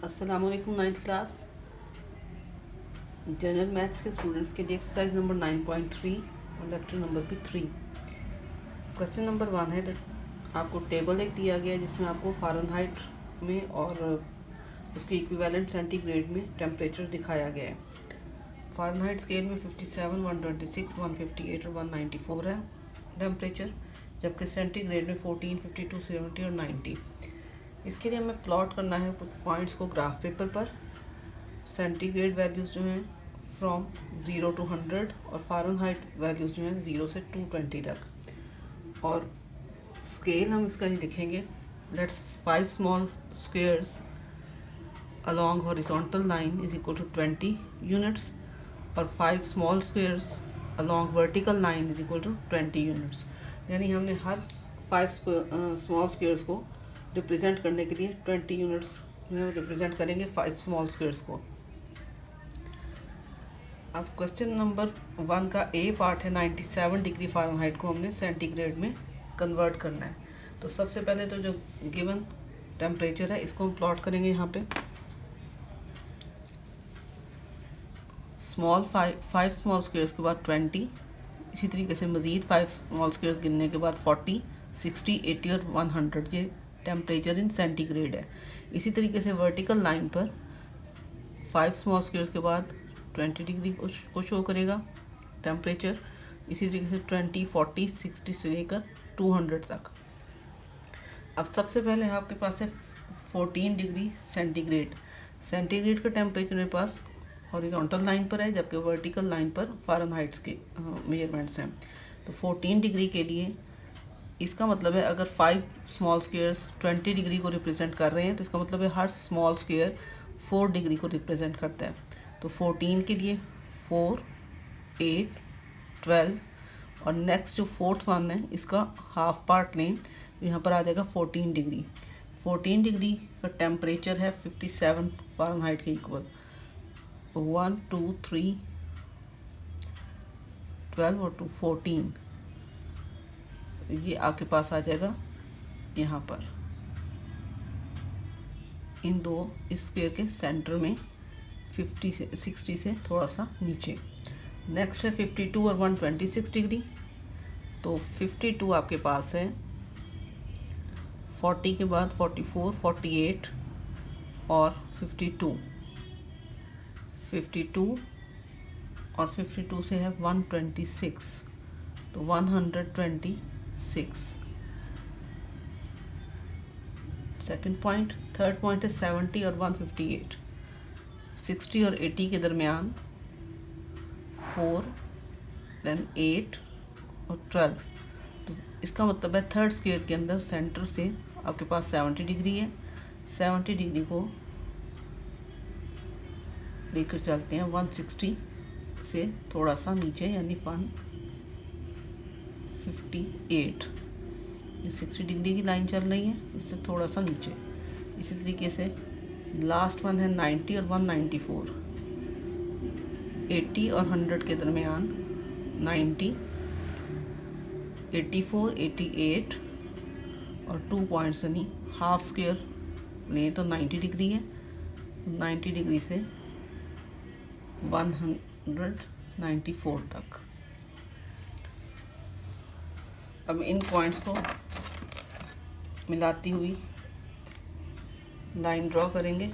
अस्सलामुअलैकुम। Ninth class general maths के students के लिए एक्सरसाइज नंबर 9.3 और लेक्चर नंबर भी 3। क्वेश्चन नंबर 1 है दैट आपको टेबल एक दिया गया है जिसमें आपको फ़ारेनहाइट में और उसके इक्विवेलेंट सेंटीग्रेड में टेम्परेचर दिखाया गया है। फ़ारेनहाइट स्केल में 57, 126, 158 और 194 है टेम्परेचर, जबकि सेंटीग्रेड में 14, 52, 70 और 90। इसके लिए हमें प्लॉट करना है कुछ पॉइंट्स को ग्राफ पेपर पर। सेंटीग्रेड वैल्यूज़ जो हैं फ्रॉम 0 to 100 और फ़ारेनहाइट वैल्यूज़ जो हैं 0 से 220 तक। और स्केल हम इसका ही लिखेंगे। Let's 5 small squares along horizontal line is equal to 20 units और 5 small squares along vertical line is equal to 20 units। यानी हमने हर 5 स्मॉल स्क्वेयर्स को रिप्रेजेंट करने के लिए 20 यूनिट्स में रिप्रेजेंट करेंगे 5 स्मॉल स्क्वेयर्स को। अब क्वेश्चन नंबर 1 का ए पार्ट है 97 डिग्री फ़ारेनहाइट को हमने सेंटीग्रेड में कन्वर्ट करना है। तो सबसे पहले तो जो गिवन टेम्परेचर है इसको हम प्लॉट करेंगे यहाँ पे। फाइव स्मॉल स्क्वेयर्स के बाद 20, इसी तरीके से मज़ीद 5 स्मॉल स्क्वेयर्स गिनने के बाद 40, 60, 80 और 100 के टेम्परेचर इन सेंटीग्रेड है। इसी तरीके से वर्टिकल लाइन पर 5 स्मॉल स्क्वेयर्स के बाद 20 डिग्री को शो करेगा टेम्परेचर। इसी तरीके से 20, 40, 60 से लेकर 200 तक। अब सबसे पहले आपके पास है 14 डिग्री सेंटीग्रेड। सेंटीग्रेड का टेम्परेचर मेरे पास हॉरिजॉन्टल लाइन पर है, जबकि वर्टिकल लाइन पर फ़ारेनहाइट्स के मेजरमेंट्स हैं। तो 14 डिग्री के लिए इसका मतलब है अगर 5 स्मॉल स्क्वेयर्स 20 डिग्री को रिप्रेजेंट कर रहे हैं तो इसका मतलब है हर स्मॉल स्क्वेयर 4 डिग्री को रिप्रेजेंट करता है। तो 14 के लिए 4, 8, 12 और नेक्स्ट जो फोर्थ वन है इसका हाफ पार्ट लें तो यहाँ पर आ जाएगा 14 डिग्री। 14 डिग्री का टेम्परेचर है 57 फ़ारेनहाइट के इक्वल। 1, 2, 3, 12 और 2, 14। ये आपके पास आ जाएगा यहाँ पर इन दो स्क्वायर के सेंटर में 50 से 60 से थोड़ा सा नीचे। नेक्स्ट है 52 और 126 डिग्री। तो 52 आपके पास है 40 के बाद 44, 48 और 52 और 52 से है 126, तो 126। Second point. थर्ड पॉइंट है 70 और 158। 60 और 80 के दरमियान 4, देन 8 और 12। तो इसका मतलब है थर्ड स्क्वायर के अंदर सेंटर से आपके पास 70 डिग्री है। 70 डिग्री को लेकर चलते हैं 160 से थोड़ा सा नीचे, यानी 158। ये 60 डिग्री की लाइन चल रही है, इससे थोड़ा सा नीचे। इसी तरीके से लास्ट वन है 90 और 194। 80 और 100 के दरमियान 90, 84, 88 और 2 पॉइंट्स यानी हाफ स्क्वायर लें तो 90 डिग्री है। 90 डिग्री से 194 तक। अब इन पॉइंट्स को मिलाती हुई लाइन ड्रॉ करेंगे।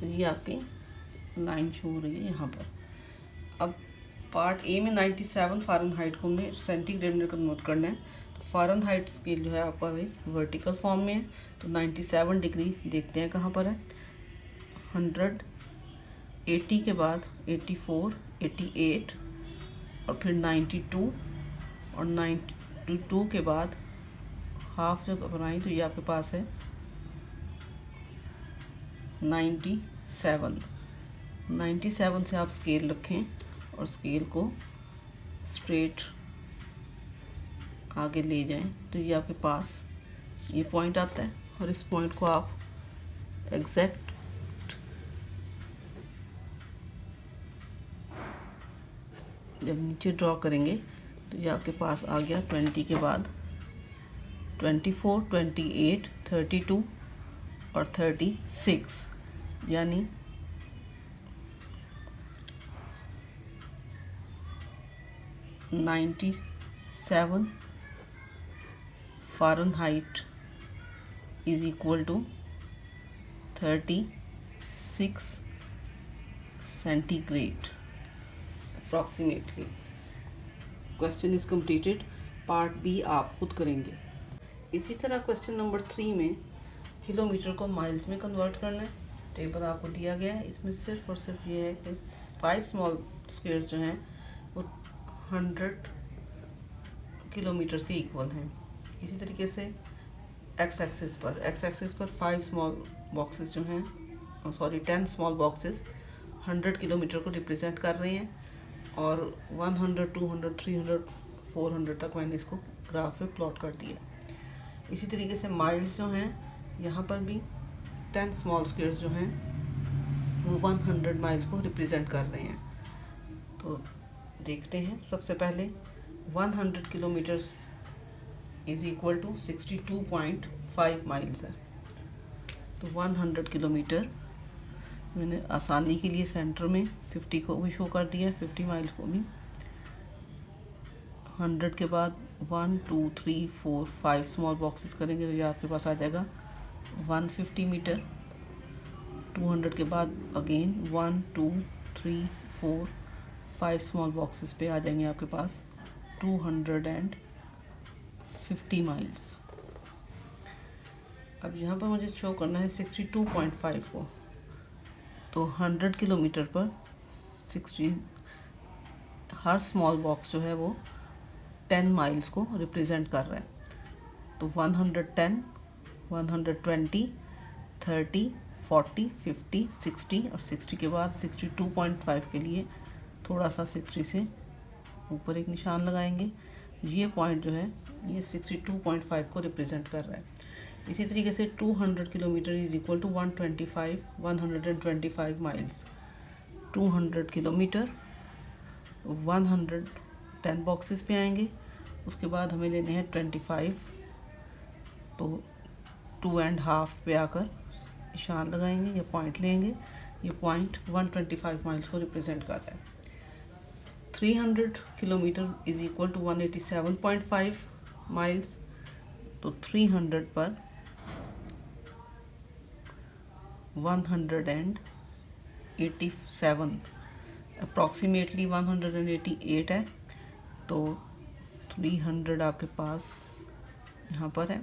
ये आपकी लाइन शो हो रही है यहाँ पर। अब पार्ट ए में 97 फ़ारेनहाइट को हमने सेंटीग्रेड में कन्वर्ट करना है। तो फ़ारेनहाइट स्केल जो है आपका भाई वर्टिकल फॉर्म में है। तो 97 डिग्री देखते हैं कहाँ पर है। 100, 80 के बाद 84, 88 और फिर 92 और 92 के बाद हाफ जब बनाई तो ये आपके पास है 97। 97 से आप स्केल रखें और स्केल को स्ट्रेट आगे ले जाएं तो ये आपके पास ये पॉइंट आता है। और इस पॉइंट को आप एग्जैक्ट जब नीचे ड्रॉ करेंगे तो ये आपके पास आ गया 20 के बाद 24, 28, 32 और 36, यानी 97 Fahrenheit is equal to 36 centigrade approximately. Question is completed. Part B आप खुद करेंगे। इसी तरह क्वेश्चन नंबर 3 में किलोमीटर को माइल्स में कन्वर्ट करना है। टेबल आपको दिया गया है, इसमें सिर्फ और सिर्फ ये है कि 5 स्मॉल स्क्वेयर्स जो हैं वो 100 किलोमीटर्स के इक्वल हैं। इसी तरीके से एक्स एक्सिस पर 5 स्मॉल बॉक्सेस जो हैं 10 स्मॉल बॉक्सेस 100 किलोमीटर को रिप्रेजेंट कर रहे हैं, और 100, 200, 300, 400 तक मैंने इसको ग्राफ पे प्लॉट कर दिया। इसी तरीके से माइल्स जो हैं यहाँ पर भी 10 स्मॉल स्क्वेयर्स जो हैं वो 100 माइल्स को रिप्रेजेंट कर रहे हैं। तो देखते हैं, सबसे पहले 100 kilometre is equal to 62.5 miles है। तो 100 किलोमीटर मैंने आसानी के लिए सेंटर में 50 को भी शो कर दिया, 50 माइल्स को भी। 100 के बाद 1, 2, 3, 4, 5 स्मॉल बॉक्सेस करेंगे तो ये आपके पास आ जाएगा 150 मीटर। 200 के बाद अगेन 1, 2, 3, 4, 5 स्मॉल बॉक्सेस पे आ जाएंगे आपके पास 250 माइल्स। अब यहाँ पर मुझे शो करना है 62.5 को, तो 100 किलोमीटर पर 60, हर स्मॉल बॉक्स जो है वो 10 माइल्स को रिप्रेजेंट कर रहा है। तो 110, 120, 30, 40, 50, 60 और 60 के बाद 62.5 के लिए थोड़ा सा 60 से ऊपर एक निशान लगाएंगे। ये पॉइंट जो है ये 62.5 को रिप्रेजेंट कर रहा है। इसी तरीके से 200 kilometre is equal to 125 miles. 200 kilometre 110 boxes पे आएंगे, उसके बाद हमें लेने हैं 25, तो 2.5 पे आकर निशान लगाएंगे, ये पॉइंट लेंगे। ये पॉइंट 125 माइल्स को रिप्रेजेंट कर रहा है। 300 kilometre is equal to 187.5 miles. तो 300 पर 187 अप्रॉक्सीमेटली 188 है। तो 300 आपके पास यहाँ पर है,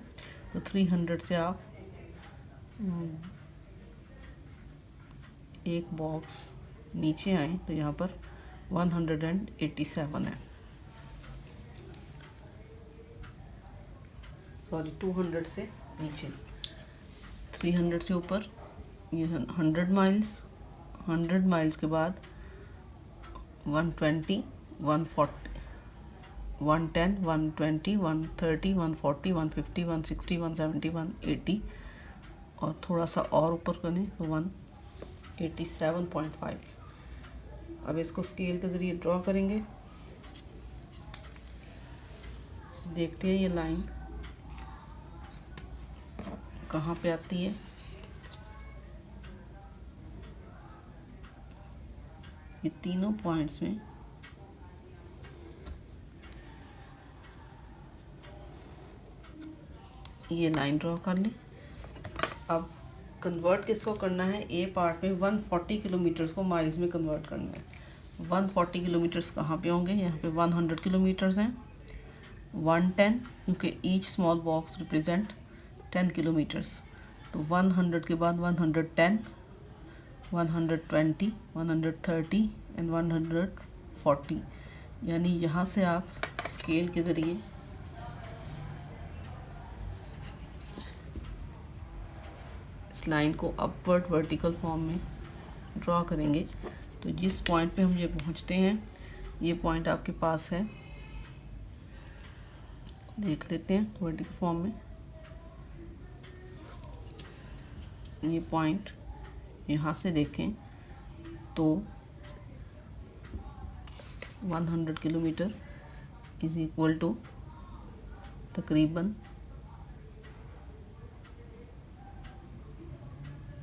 तो 300 से आप एक बॉक्स नीचे आए तो यहाँ पर 187 है, सॉरी 200 से नीचे, 300 से ऊपर ये 100 माइल्स। 100 माइल्स के बाद 120, 140, 110, 120, 130, 140, 150, 160, 170, 180 और थोड़ा सा और ऊपर करें तो 187.5। अब इसको स्केल के ज़रिए ड्रॉ करेंगे। देखते हैं ये लाइन कहाँ पे आती है। ये तीनों पॉइंट्स में ये लाइन ड्रॉ कर लें। अब कन्वर्ट किसको करना है, ए पार्ट में 140 किलोमीटर्स को माइल्स में कन्वर्ट करना है। 140 किलोमीटर्स कहाँ पे होंगे, यहाँ पे 100 किलोमीटर्स हैं। 110 क्योंकि each small box represent 10 kilometres, तो 100 के बाद 110, 120, 130 एंड 140, यानी यहाँ से आप स्केल के ज़रिए इस लाइन को अपवर्ड वर्टिकल फॉर्म में ड्रॉ करेंगे। तो जिस पॉइंट पे हम ये पहुँचते हैं, ये पॉइंट आपके पास है, देख लेते हैं वर्टिकल फॉर्म में। ये पॉइंट यहाँ से देखें तो 100 किलोमीटर इज़ इक्वल टू तकरीबन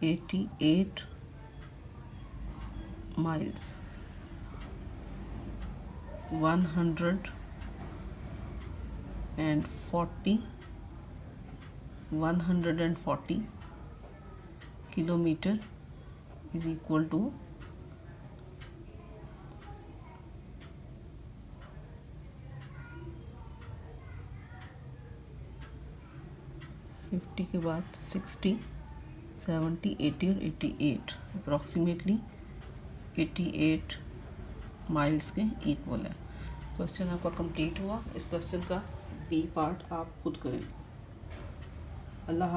88 miles. 140 kilometre is equal to 50 के बाद 60, 70, 80 और 88 अप्रॉक्सीमेटली 88 माइल्स के इक्वल है। क्वेश्चन आपका कंप्लीट हुआ। इस क्वेश्चन का बी पार्ट आप खुद करें। अल्लाह